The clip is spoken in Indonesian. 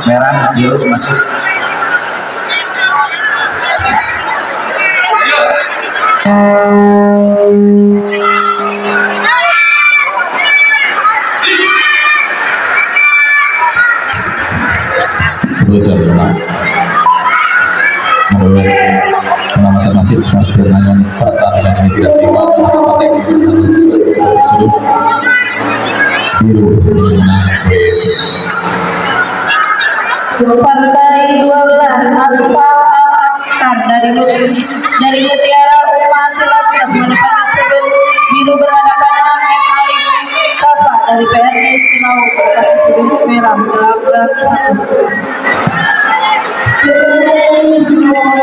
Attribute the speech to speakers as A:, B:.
A: Merah, biru masuk. Bisa menang. Menurut pengamatan masif pertandingan pertandingan ini tidak seimbang maka partai ini sudah biru dengan menang.
B: Partai 12 Alfa dari Mutiara Umma Silat menempati sebelum biru berhadapan dengan M Alif Kafa dari PRD Cimau menempati sebelum merah melakukan 1.